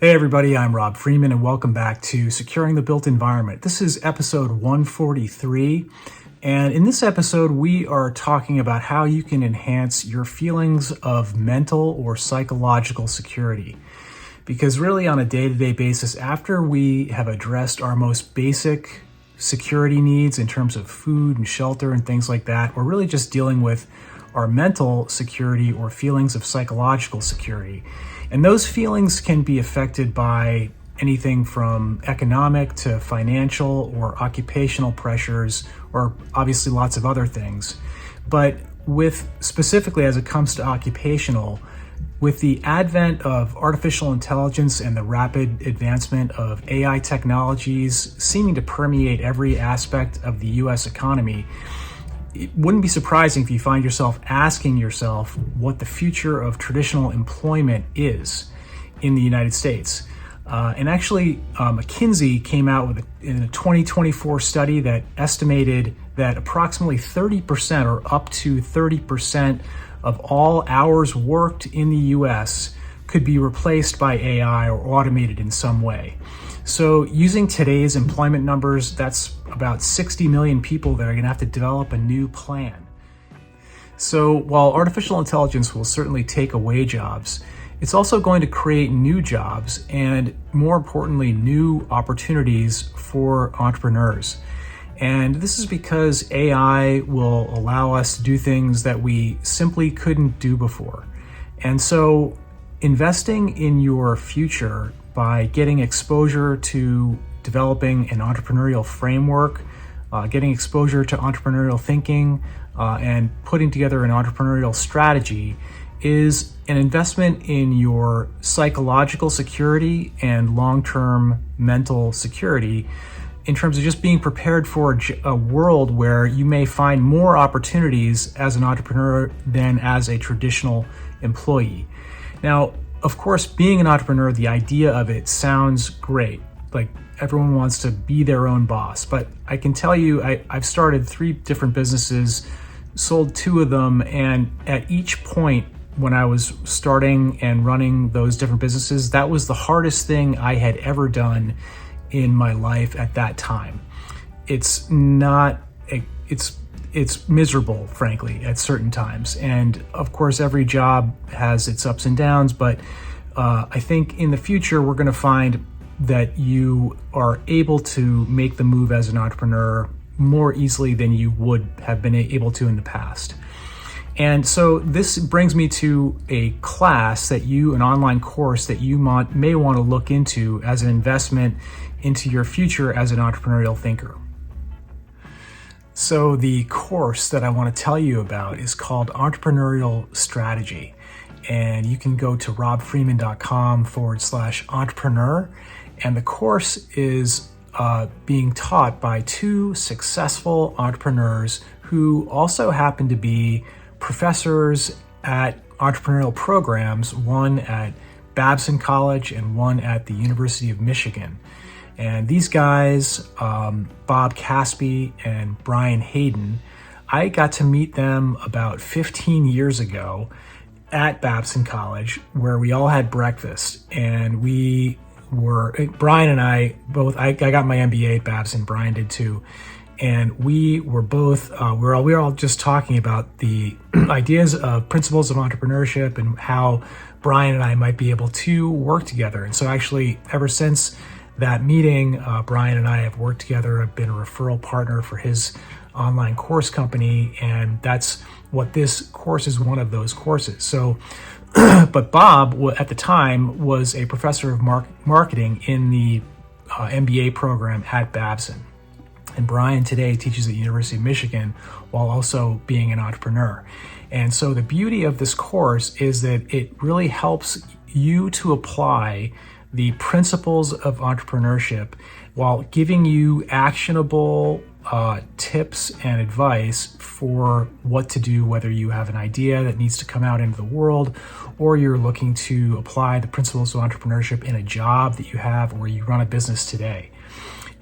Hey everybody, I'm Rob Freeman and welcome back to Securing the Built Environment. This is episode 143, and in this episode we are talking about how you can enhance your feelings of mental or psychological security. Because really on a day-to-day basis, after we have addressed our most basic security needs in terms of food and shelter and things like that, we're really just dealing with our mental security or feelings of psychological security. And those feelings can be affected by anything from economic to financial or occupational pressures, or obviously lots of other things. But with specifically as it comes to occupational, with the advent of artificial intelligence and the rapid advancement of AI technologies seeming to permeate every aspect of the US economy, it wouldn't be surprising if you find yourself asking yourself what the future of traditional employment is in the United States. And actually, McKinsey came out in a 2024 study that estimated that approximately 30% or up to 30% of all hours worked in the US could be replaced by AI or automated in some way. So using today's employment numbers, that's about 60 million people that are going to have to develop a new plan. So while artificial intelligence will certainly take away jobs, it's also going to create new jobs and, more importantly, new opportunities for entrepreneurs. And this is because AI will allow us to do things that we simply couldn't do before. And so investing in your future by getting exposure to developing an entrepreneurial framework, getting exposure to entrepreneurial thinking, and putting together an entrepreneurial strategy is an investment in your psychological security and long-term mental security in terms of just being prepared for a world where you may find more opportunities as an entrepreneur than as a traditional employee. Now, of course, being an entrepreneur, the idea of it sounds great. Like everyone wants to be their own boss. But I can tell you, I've started 3 different businesses, sold 2 of them, and at each point when I was starting and running those different businesses, that was the hardest thing I had ever done in my life at that time. It's miserable, frankly, at certain times. And of course, every job has its ups and downs, but I think in the future, we're going to find that you are able to make the move as an entrepreneur more easily than you would have been able to in the past. And so this brings me to a class an online course that you may want to look into as an investment into your future as an entrepreneurial thinker. So the course that I want to tell you about is called Entrepreneurial Strategy. And you can go to robfreeman.com/entrepreneur. And the course is being taught by 2 successful entrepreneurs who also happen to be professors at entrepreneurial programs, one at Babson College and one at the University of Michigan. And these guys, Bob Caspi and Brian Hayden, I got to meet them about 15 years ago at Babson College, where we all had breakfast. And Brian and I both, I got my MBA at Babson, Brian did too. And we were both, we were all just talking about the ideas of principles of entrepreneurship and how Brian and I might be able to work together. And so actually, ever since that meeting, Brian and I have worked together. I've been a referral partner for his online course company, and that's what this course is, one of those courses. So, but Bob, at the time, was a professor of marketing in the MBA program at Babson. And Brian today teaches at the University of Michigan while also being an entrepreneur. And so the beauty of this course is that it really helps you to apply the principles of entrepreneurship while giving you actionable tips and advice for what to do, whether you have an idea that needs to come out into the world or you're looking to apply the principles of entrepreneurship in a job that you have or you run a business today.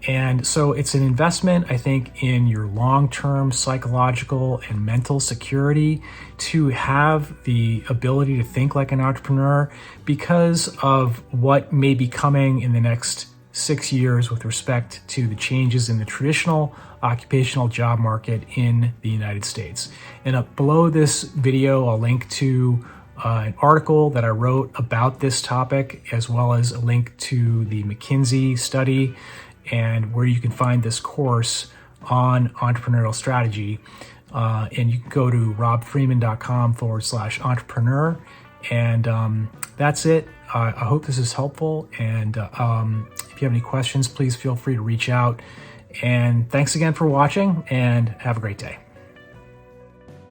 And so it's an investment, I think, in your long-term psychological and mental security to have the ability to think like an entrepreneur because of what may be coming in the next 6 years with respect to the changes in the traditional occupational job market in the United States. And up below this video, I'll link to an article that I wrote about this topic, as well as a link to the McKinsey study and where you can find this course on entrepreneurial strategy. And you can go to robfreeman.com/entrepreneur. And that's it. I hope this is helpful. And if you have any questions, please feel free to reach out. And thanks again for watching, and have a great day.